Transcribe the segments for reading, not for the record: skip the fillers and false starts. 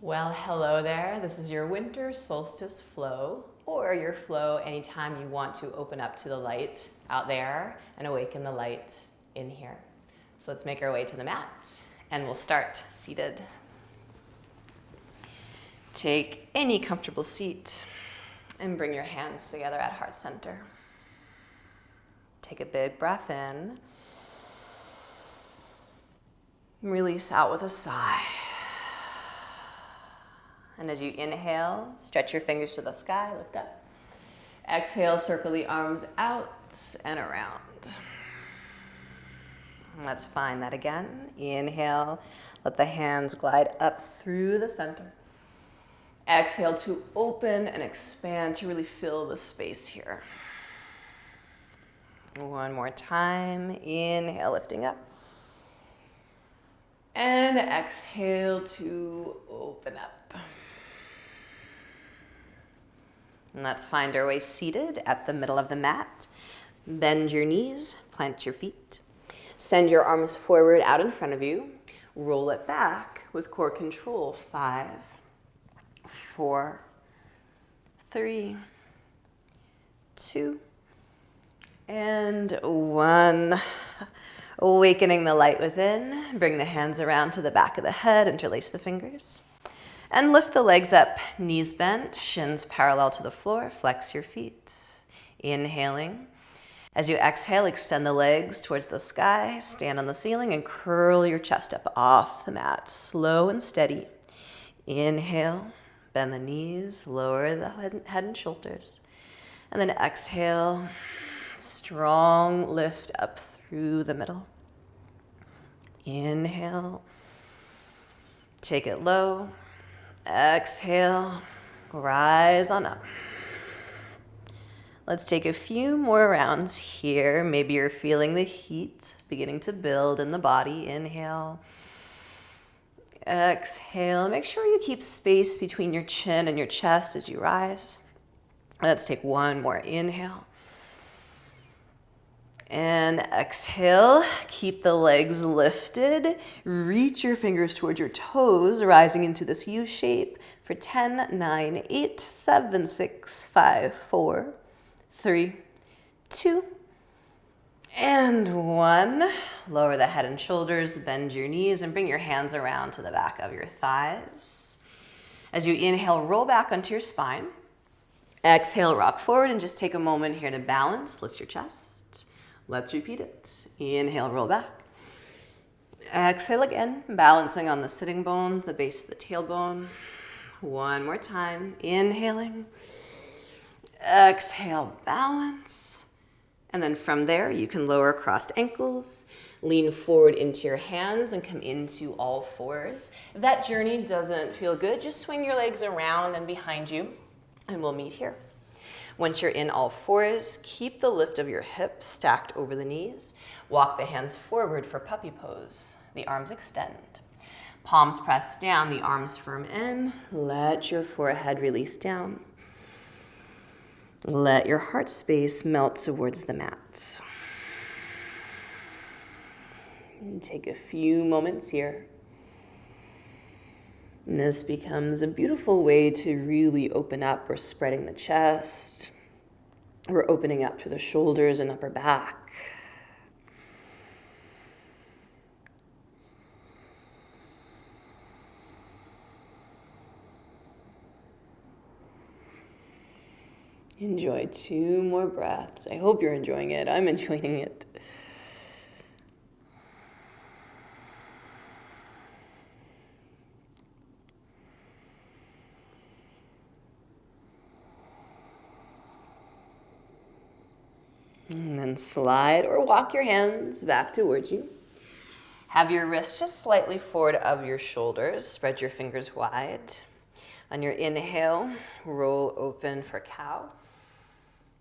Well, hello there. This is your winter solstice flow, or your flow anytime you want to open up to the light out there and awaken the light in here. So let's make our way to the mat, and we'll start seated. Take any comfortable seat and bring your hands together at heart center. Take a big breath in. Release out with a sigh. And as you inhale, stretch your fingers to the sky, lift up. Exhale, circle the arms out and around. Let's find that again. Inhale, let the hands glide up through the center. Exhale to open and expand to really fill the space here. One more time. Inhale, lifting up. And exhale to open up. And let's find our way seated at the middle of the mat. Bend your knees, plant your feet. Send your arms forward out in front of you. Roll it back with core control. 5, 4, 3, 2, and 1. Awakening the light within. Bring the hands around to the back of the head, interlace the fingers. And lift the legs up, knees bent, shins parallel to the floor, flex your feet. Inhaling. As you exhale, extend the legs towards the sky, stand on the ceiling, and curl your chest up off the mat, slow and steady. Inhale, bend the knees, lower the head and shoulders. And then exhale, strong lift up through the middle. Inhale, take it low. Exhale, rise on up. Let's take a few more rounds here. Maybe you're feeling the heat beginning to build in the body. Inhale. Exhale. Make sure you keep space between your chin and your chest as you rise. Let's take one more inhale. And exhale, keep the legs lifted. Reach your fingers towards your toes, rising into this U shape for 10, 9, 8, 7, 6, 5, 4, 3, 2, and 1. Lower the head and shoulders, bend your knees, and bring your hands around to the back of your thighs. As you inhale, roll back onto your spine. Exhale, rock forward, and just take a moment here to balance. Lift your chest. Let's repeat it. Inhale, roll back. Exhale again, balancing on the sitting bones, the base of the tailbone. One more time. Inhaling. Exhale, balance. And then from there, you can lower crossed ankles, lean forward into your hands, and come into all fours. If that journey doesn't feel good, just swing your legs around and behind you, and we'll meet here. Once you're in all fours, keep the lift of your hips stacked over the knees. Walk the hands forward for puppy pose. The arms extend. Palms press down, the arms firm in. Let your forehead release down. Let your heart space melt towards the mat. And take a few moments here. And this becomes a beautiful way to really open up. We're spreading the chest. We're opening up to the shoulders and upper back. Enjoy 2 more breaths. I hope you're enjoying it. I'm enjoying it. And then slide or walk your hands back towards you. Have your wrists just slightly forward of your shoulders. Spread your fingers wide. On your inhale, roll open for cow.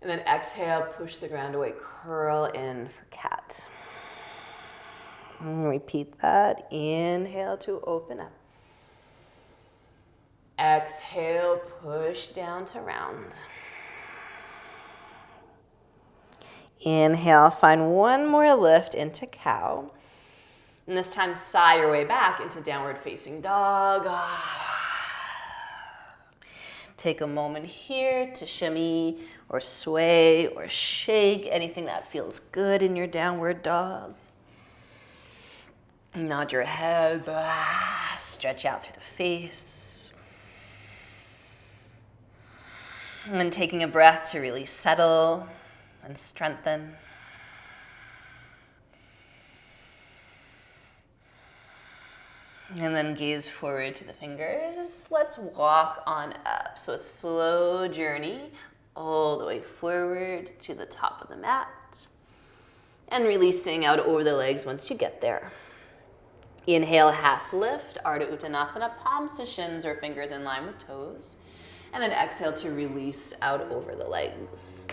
And then exhale, push the ground away, curl in for cat. And repeat that. Inhale to open up. Exhale, push down to round. Inhale, find one more lift into cow. And this time, sigh your way back into downward facing dog. Take a moment here to shimmy or sway or shake, anything that feels good in your downward dog. Nod your head, stretch out through the face. And taking a breath to really settle and strengthen. And then gaze forward to the fingers. Let's walk on up. So a slow journey all the way forward to the top of the mat. And releasing out over the legs once you get there. Inhale, half lift, Ardha Uttanasana, palms to shins or fingers in line with toes. And then exhale to release out over the legs.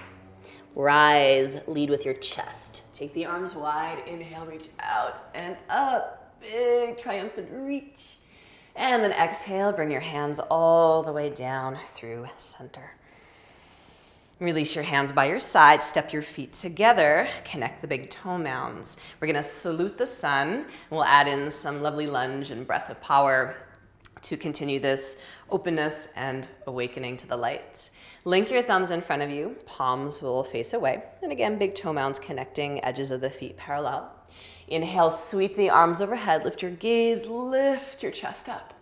Rise, lead with your chest. Take the arms wide, inhale, reach out and up. Big triumphant reach. And then exhale, bring your hands all the way down through center. Release your hands by your side, step your feet together, connect the big toe mounds. We're gonna salute the sun. We'll add in some lovely lunge and breath of power to continue this openness and awakening to the light. Link your thumbs in front of you, palms will face away. And again, big toe mounds connecting edges of the feet parallel. Inhale, sweep the arms overhead, lift your gaze, lift your chest up.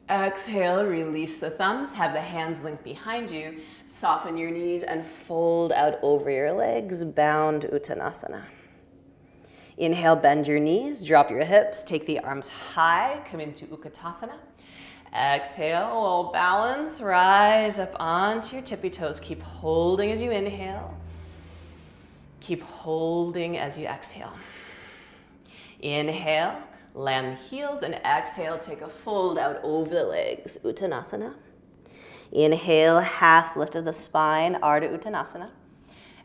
Exhale, release the thumbs, have the hands linked behind you, soften your knees and fold out over your legs, bound Uttanasana. Inhale, bend your knees, drop your hips, take the arms high, come into Utkatasana. Exhale, we'll balance, rise up onto your tippy toes. Keep holding as you inhale. Keep holding as you exhale. Inhale, land the heels, and exhale, take a fold out over the legs, Uttanasana. Inhale, half lift of the spine, Ardha Uttanasana.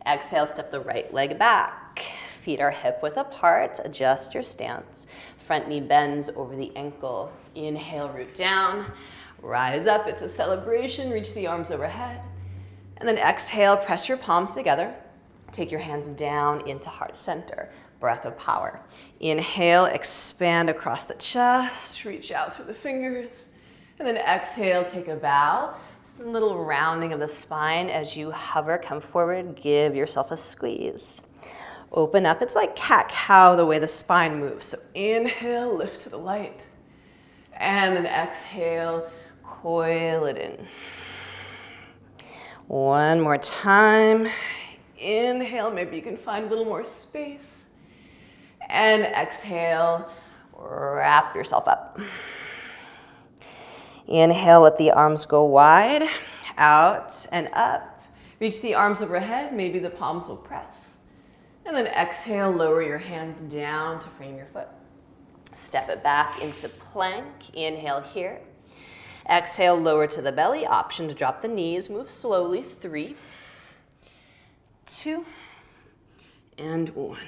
Exhale, step the right leg back. Feet are hip width apart, adjust your stance. Front knee bends over the ankle. Inhale, root down, rise up, it's a celebration, reach the arms overhead. And then exhale, press your palms together. Take your hands down into heart center. Breath of power. Inhale, expand across the chest, reach out through the fingers. And then exhale, take a bow. A little rounding of the spine as you hover, come forward, give yourself a squeeze. Open up, it's like cat-cow the way the spine moves. So inhale, lift to the light. And then exhale, coil it in. One more time. Inhale, maybe you can find a little more space. And exhale, wrap yourself up. Inhale, let the arms go wide, out and up. Reach the arms overhead, maybe the palms will press. And then exhale, lower your hands down to frame your foot. Step it back into plank. Inhale here. Exhale, lower to the belly. Option to drop the knees. Move slowly. 3, 2, and 1.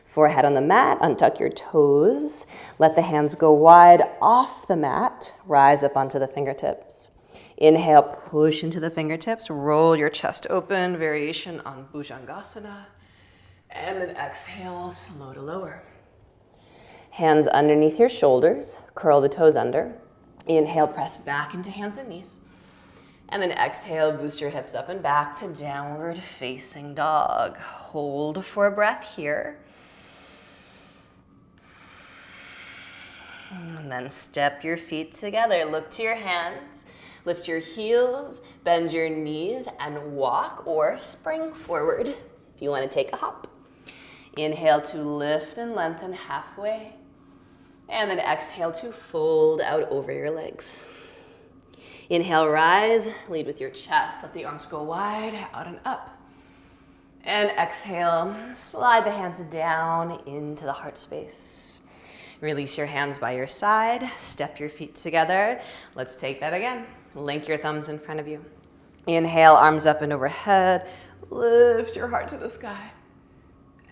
Forehead on the mat, untuck your toes. Let the hands go wide off the mat. Rise up onto the fingertips. Inhale, push into the fingertips. Roll your chest open, variation on Bhujangasana. And then exhale, slow to lower. Hands underneath your shoulders. Curl the toes under. Inhale, press back into hands and knees. And then exhale, boost your hips up and back to downward facing dog. Hold for a breath here. And then step your feet together. Look to your hands. Lift your heels, bend your knees, and walk or spring forward if you want to take a hop. Inhale to lift and lengthen halfway. And then exhale to fold out over your legs. Inhale, rise, lead with your chest. Let the arms go wide, out and up. And exhale, slide the hands down into the heart space. Release your hands by your side. Step your feet together. Let's take that again. Link your thumbs in front of you. Inhale, arms up and overhead. Lift your heart to the sky.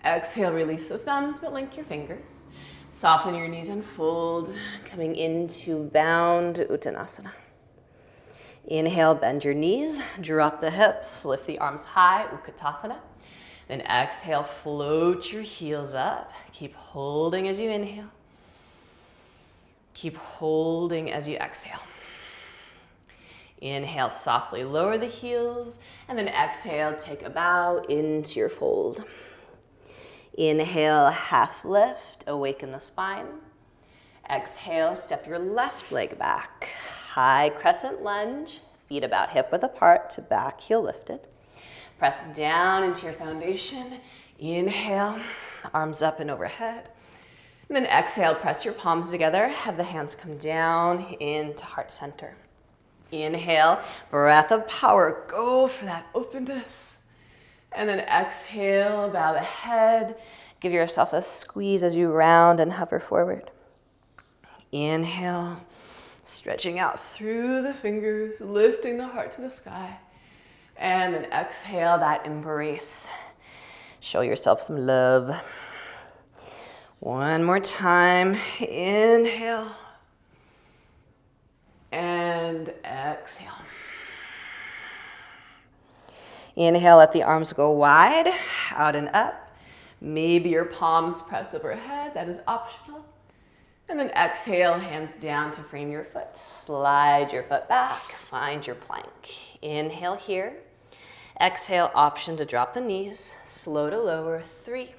Exhale, release the thumbs, but link your fingers. Soften your knees and fold, coming into bound Uttanasana. Inhale, bend your knees, drop the hips, lift the arms high, Utkatasana. Then exhale, float your heels up. Keep holding as you inhale. Keep holding as you exhale. Inhale, softly lower the heels, and then exhale, take a bow into your fold. Inhale, half lift, awaken the spine. Exhale, step your left leg back. High crescent lunge, feet about hip width apart to back heel lifted. Press down into your foundation. Inhale, arms up and overhead. And then exhale, press your palms together. Have the hands come down into heart center. Inhale, breath of power. Go for that openness. And then exhale, bow the head. Give yourself a squeeze as you round and hover forward. Inhale, stretching out through the fingers, lifting the heart to the sky. And then exhale, that embrace. Show yourself some love. One more time. Inhale. And exhale. Inhale, let the arms go wide, out and up. Maybe your palms press overhead, that is optional. And then exhale, hands down to frame your foot. Slide your foot back, find your plank. Inhale here. Exhale, option to drop the knees. Slow to lower, 3,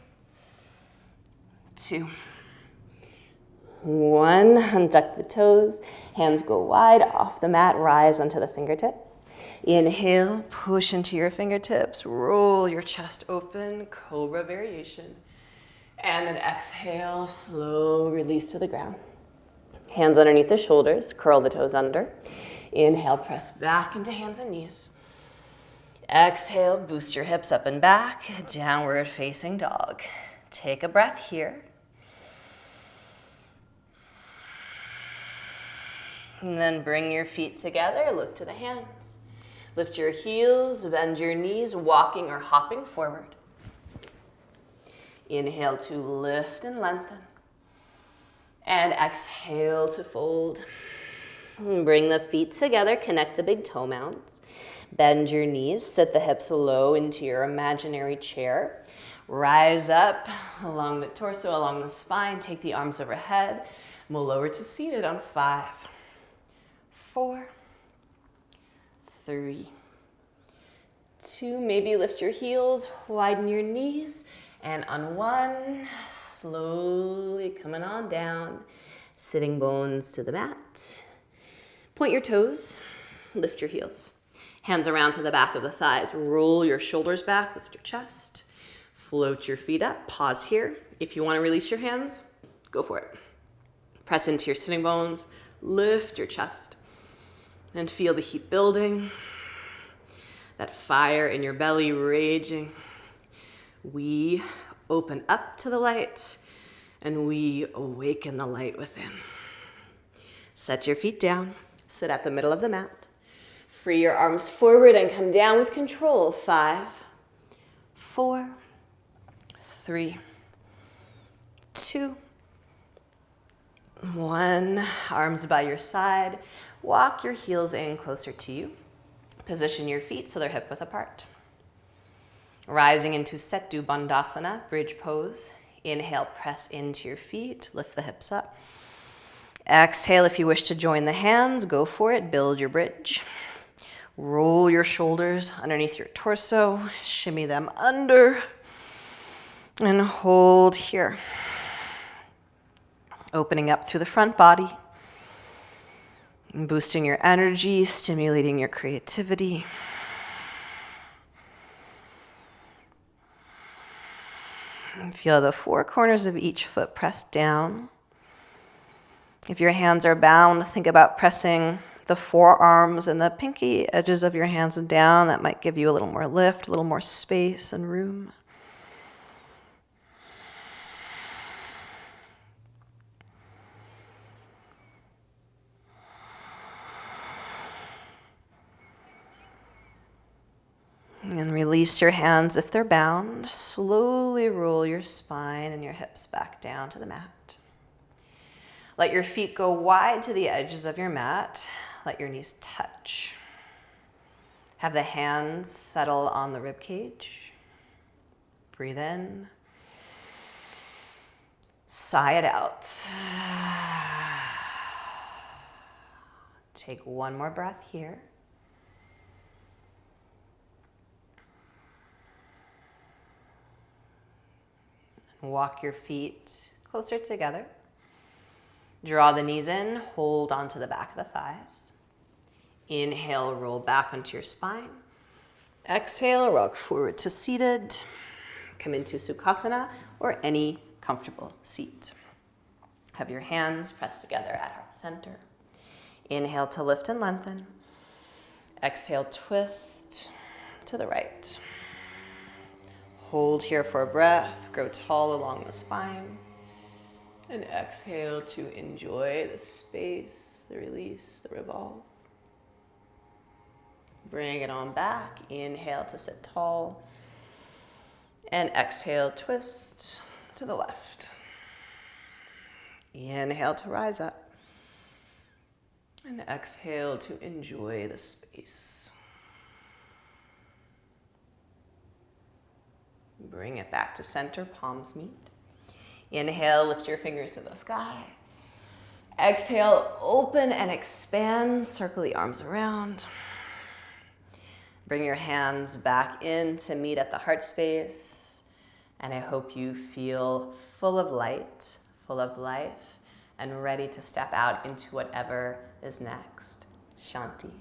2, 1. Untuck the toes. Hands go wide off the mat, rise onto the fingertips. Inhale, push into your fingertips. Roll your chest open, cobra variation. And then exhale, slow release to the ground. Hands underneath the shoulders, curl the toes under. Inhale, press back into hands and knees. Exhale, boost your hips up and back, downward facing dog. Take a breath here. And then bring your feet together, look to the hands. Lift your heels, bend your knees, walking or hopping forward. Inhale to lift and lengthen. And exhale to fold. Bring the feet together, connect the big toe mounds. Bend your knees, sit the hips low into your imaginary chair. Rise up along the torso, along the spine. Take the arms overhead. We'll lower to seated on 5, 4, 3, 2. Maybe lift your heels, widen your knees. And on 1, slowly coming on down, sitting bones to the mat. Point your toes, lift your heels. Hands around to the back of the thighs. Roll your shoulders back, lift your chest. Float your feet up, pause here. If you want to release your hands, go for it. Press into your sitting bones, lift your chest. And feel the heat building, that fire in your belly raging. We open up to the light, and we awaken the light within. Set your feet down, sit at the middle of the mat. Free your arms forward and come down with control. 5, 4, 3, 2, 1. Arms by your side. Walk your heels in closer to you. Position your feet so they're hip width apart. Rising into Setu Bandhasana, bridge pose. Inhale, press into your feet, lift the hips up. Exhale, if you wish to join the hands, go for it, build your bridge. Roll your shoulders underneath your torso, shimmy them under, and hold here. Opening up through the front body, boosting your energy, stimulating your creativity. And feel the 4 corners of each foot pressed down. If your hands are bound, think about pressing the forearms and the pinky edges of your hands down. That might give you a little more lift, a little more space and room. And release your hands if they're bound. Slowly roll your spine and your hips back down to the mat. Let your feet go wide to the edges of your mat. Let your knees touch. Have the hands settle on the rib cage. Breathe in. Sigh it out. Take one more breath here. Walk your feet closer together. Draw the knees in, hold onto the back of the thighs. Inhale, roll back onto your spine. Exhale, rock forward to seated. Come into Sukhasana or any comfortable seat. Have your hands pressed together at heart center. Inhale to lift and lengthen. Exhale, twist to the right. Hold here for a breath. Grow tall along the spine. And exhale to enjoy the space, the release, the revolve. Bring it on back. Inhale to sit tall. And exhale, twist to the left. Inhale to rise up. And exhale to enjoy the space. Bring it back to center, palms meet. Inhale, lift your fingers to the sky. Exhale, open and expand, circle the arms around. Bring your hands back in to meet at the heart space. And I hope you feel full of light, full of life, and ready to step out into whatever is next. Shanti.